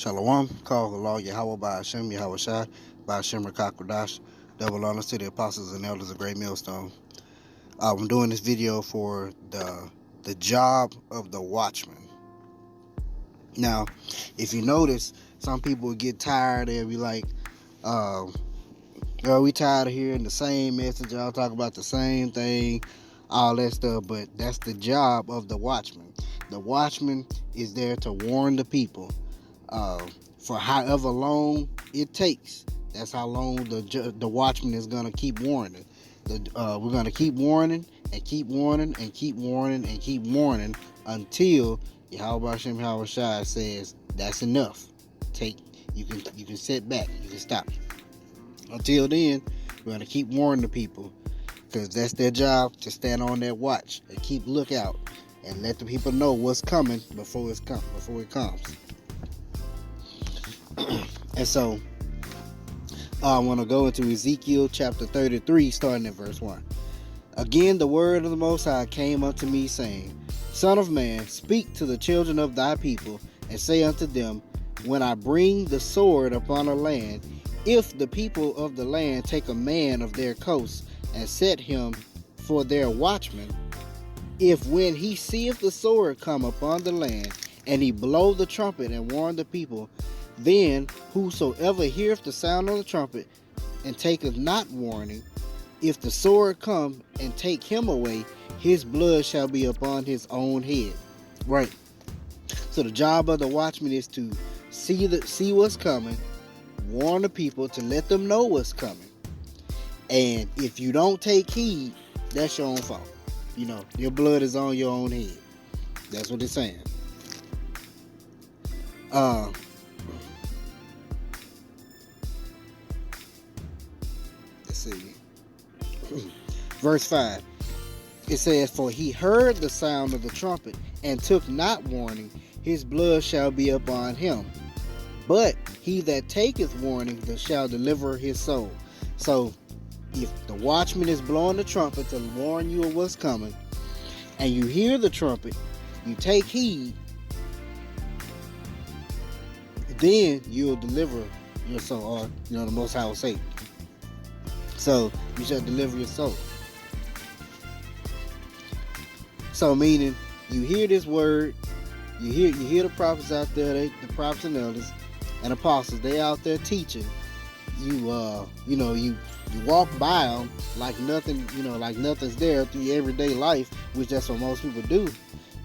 Shalom, call Allah Yahweh by Hashem, Yahweh Shai, by Hashem Rakakwadash, double honors to the apostles and elders of Great Millstone. I'm doing this video for the job of the watchman. Now, if you notice, some people get tired, they'll be like, we tired of hearing the same message, y'all talk about the same thing, all that stuff, but that's the job of the watchman. The watchman is there to warn the people. For however long it takes, that's how long the watchman is going to keep warning. We're going to keep warning and keep warning and keep warning and keep warning until Yahweh Hashem Yahweh Shai says that's enough. You can sit back, you can stop. Until then, we're going to keep warning the people, because that's their job, to stand on that watch and keep lookout and let the people know what's coming before it comes. And so I want to go into Ezekiel chapter 33, starting at verse 1. Again, the word of the Most High came unto me, saying, Son of man, speak to the children of thy people, and say unto them, when I bring the sword upon a land, if the people of the land take a man of their coast, and set him for their watchman, if when he seeth the sword come upon the land, and he blow the trumpet and warn the people, then whosoever heareth the sound of the trumpet and taketh not warning, if the sword come and take him away, his blood shall be upon his own head. Right. So the job of the watchman is to see what's coming, warn the people, to let them know what's coming. And if you don't take heed, that's your own fault. Your blood is on your own head. That's what it's saying. Let's see. Verse 5. It says, for he heard the sound of the trumpet and took not warning, his blood shall be upon him. But he that taketh warning shall deliver his soul. So if the watchman is blowing the trumpet to warn you of what's coming, and you hear the trumpet, you take heed, then you'll deliver your soul, or the Most High will say. So you shall deliver your soul. So meaning, you hear this word, you hear the prophets out there, the prophets and elders and apostles, they out there teaching. You walk by them like nothing, like nothing's there through your everyday life, which that's what most people do.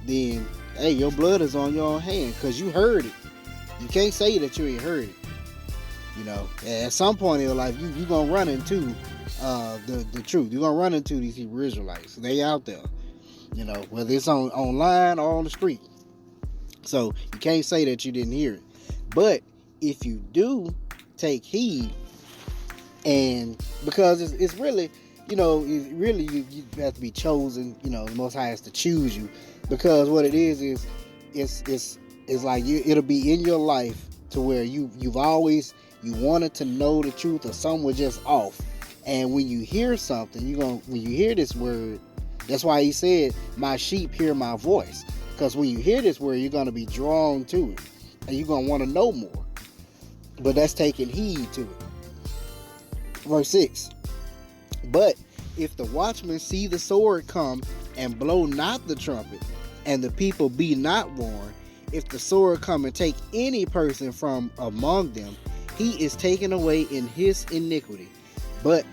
Then, hey, your blood is on your own hand, because you heard it. You can't say that you ain't heard it. At some point in your life, you're going to run into the truth. You're going to run into these Hebrew Israelites. They out there, whether it's online or on the street. So you can't say that you didn't hear it. But if you do take heed, and because it's really, you have to be chosen, the Most High has to choose you, because what it is it's like it'll be in your life to where you wanted to know the truth, or something was just off. And when you hear something, when you hear this word, that's why he said, my sheep hear my voice. Because when you hear this word, you're going to be drawn to it, and you're going to want to know more. But that's taking heed to it. Verse 6. But if the watchman see the sword come and blow not the trumpet, and the people be not warned, if the sword come and take any person from among them, he is taken away in his iniquity. But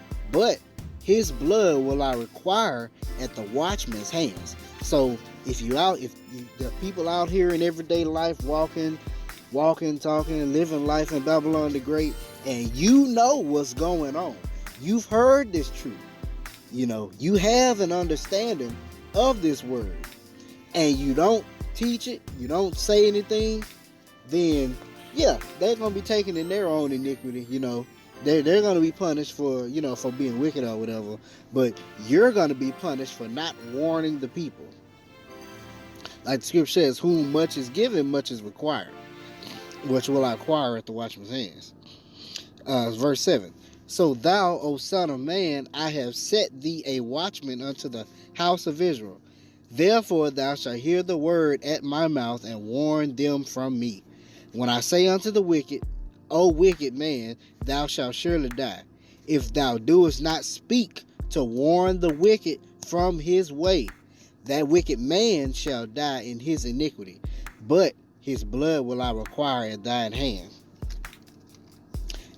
his blood will I require at the watchman's hands. So if the people out here in everyday life, walking, talking, and living life in Babylon the Great, and you know what's going on, you've heard this truth, you have an understanding of this word, and you don't teach it, you don't say anything, then yeah, they're going to be taken in their own iniquity. They're going to be punished for for being wicked or whatever, but you're going to be punished for not warning the people. Like the scripture says, whom much is given, much is required, which will I acquire at the watchman's hands. Verse 7. So thou, O son of man, I have set thee a watchman unto the house of Israel. Therefore thou shalt hear the word at my mouth, and warn them from me. When I say unto the wicked, O wicked man, thou shalt surely die, if thou doest not speak to warn the wicked from his way, that wicked man shall die in his iniquity, but his blood will I require at thine hand.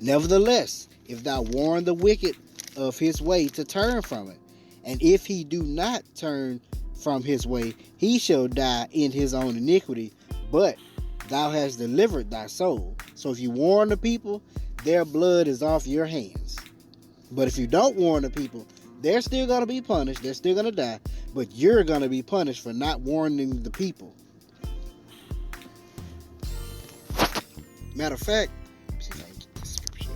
Nevertheless, if thou warn the wicked of his way to turn from it, and if he do not turn from his way, he shall die in his own iniquity, but thou hast delivered thy soul. So if you warn the people, their blood is off your hands. But if you don't warn the people, they're still going to be punished. They're still going to die. But you're going to be punished for not warning the people. Matter of fact, see if I can get this scripture.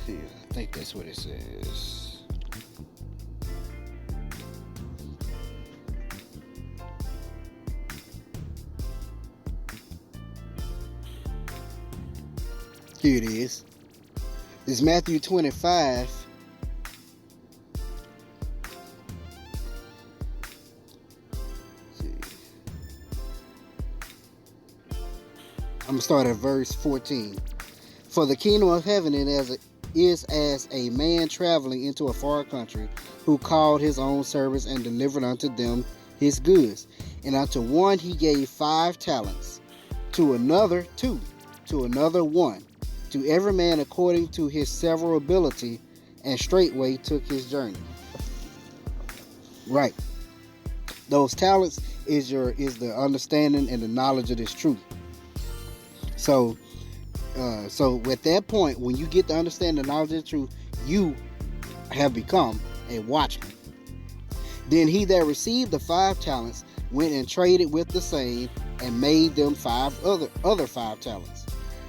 See, I think that's what it says. Here it is. This is Matthew 25. See. I'm going to start at verse 14. For the kingdom of heaven is as a man traveling into a far country, who called his own servants and delivered unto them his goods. And unto one he gave 5 talents, to another 2, to another 1, to every man according to his several ability, and straightway took his journey. Right. Those talents is the understanding and the knowledge of this truth. So at that point, when you get to understand the knowledge of the truth, you have become a watchman. Then he that received the 5 talents went and traded with the same, and made them 5 other 5 talents.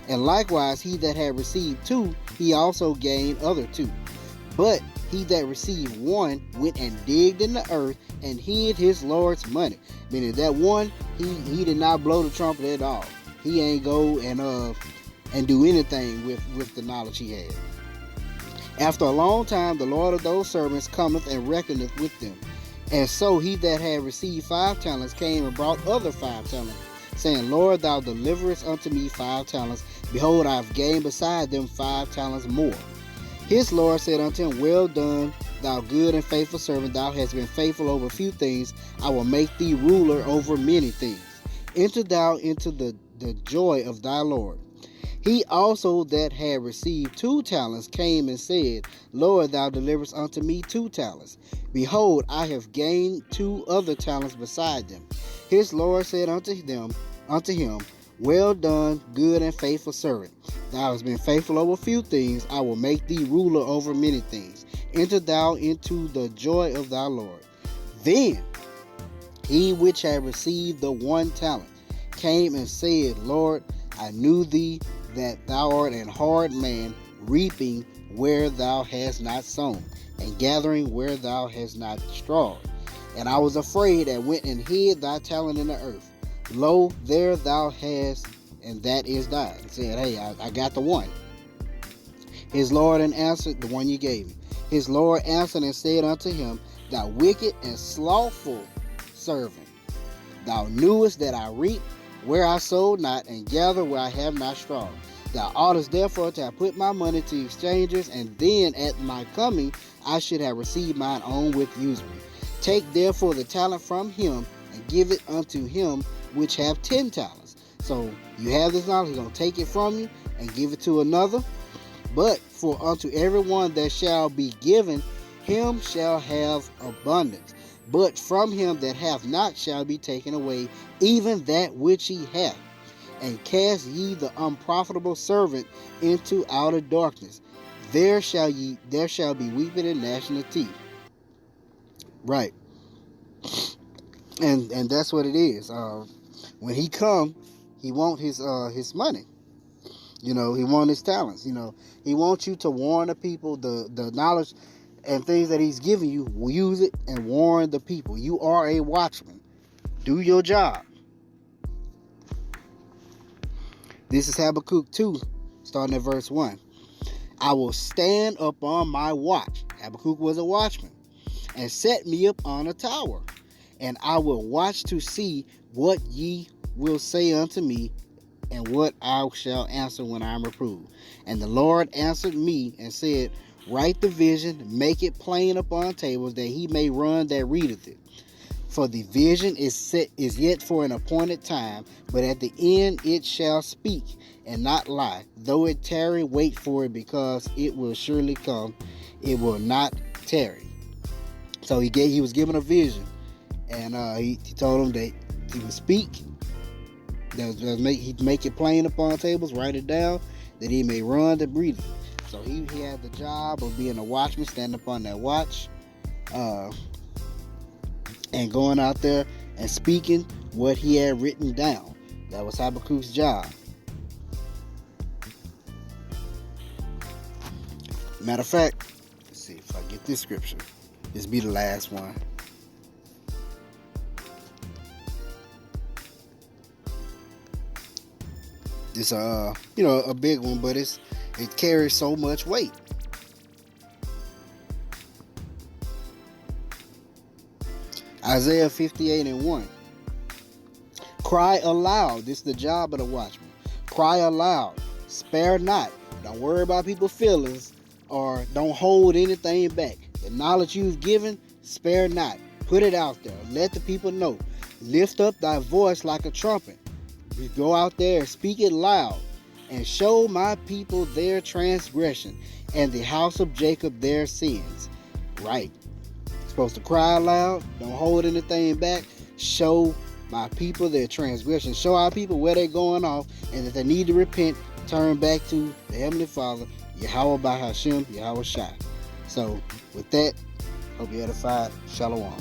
And likewise he that had received 2, he also gained other 2. But he that received 1 went and digged in the earth and hid his Lord's money. Meaning that one, he did not blow the trumpet at all. He ain't go and do anything with the knowledge he had. After a long time, the Lord of those servants cometh and reckoneth with them. And so he that had received 5 talents came and brought other 5 talents, saying, Lord, thou deliverest unto me 5 talents. Behold, I have gained beside them 5 talents more. His Lord said unto him, Well done, thou good and faithful servant. Thou hast been faithful over few things. I will make thee ruler over many things. Enter thou into the joy of thy Lord. He also that had received 2 talents came and said, Lord, thou deliverest unto me 2 talents. Behold, I have gained 2 other talents beside them. His Lord said unto him, Well done, good and faithful servant. Thou hast been faithful over few things. I will make thee ruler over many things. Enter thou into the joy of thy Lord. Then he which had received the 1 talent came and said, Lord, I knew thee that thou art an hard man, reaping where thou hast not sown, and gathering where thou hast not strawed. And I was afraid, and went and hid thy talent in the earth. Lo, there thou hast, and that is thine. He said, Hey, I got the 1. His Lord and answered, the one you gave me. His Lord answered and said unto him, Thou wicked and slothful servant, thou knewest that I reap where I sowed not, and gather where I have not strawed. Thou oughtest therefore to have put my money to exchangers, and then at my coming I should have received mine own with usury. Take therefore the talent from him, and give it unto him which have 10 talents. So you have this knowledge, he's going to take it from you and give it to another. But for unto everyone that shall be given, him shall have abundance. But from him that hath not shall be taken away even that which he hath. And cast ye the unprofitable servant into outer darkness. There shall be weeping and gnashing of teeth. Right. And that's what it is. When he come, he want his money. He want his talents. He wants you to warn the people the knowledge and things that he's giving you. Use it and warn the people. You are a watchman. Do your job. This is Habakkuk 2, starting at verse 1. I will stand upon my watch. Habakkuk was a watchman. And set me up on a tower. And I will watch to see what ye will say unto me, and what I shall answer when I am reproved. And the Lord answered me and said, Write the vision, make it plain upon tables, that he may run that readeth it. For the vision is yet for an appointed time, but at the end it shall speak and not lie. Though it tarry, wait for it, because it will surely come. It will not tarry. So he was given a vision, and he told him that he would speak. He'd make it plain upon tables, write it down, that he may run to breathe it. So he had the job of being a watchman, standing upon that watch, and going out there and speaking what he had written down. That was Habakkuk's job. Matter of fact, let's see if I get this scripture. This be the last one. It's a big one, but it carries so much weight. Isaiah 58:1. Cry aloud. This is the job of the watchman. Cry aloud. Spare not. Don't worry about people's feelings, or don't hold anything back. The knowledge you've given, spare not. Put it out there. Let the people know. Lift up thy voice like a trumpet. We go out there and speak it loud, and show my people their transgression, and the house of Jacob their sins. Right. Supposed to cry loud, don't hold anything back, show my people their transgression, show our people where they're going off, and that they need to repent, turn back to the Heavenly Father, Yahweh by Hashem, Yahweh Shai. So with that, hope you're edified. Shalom.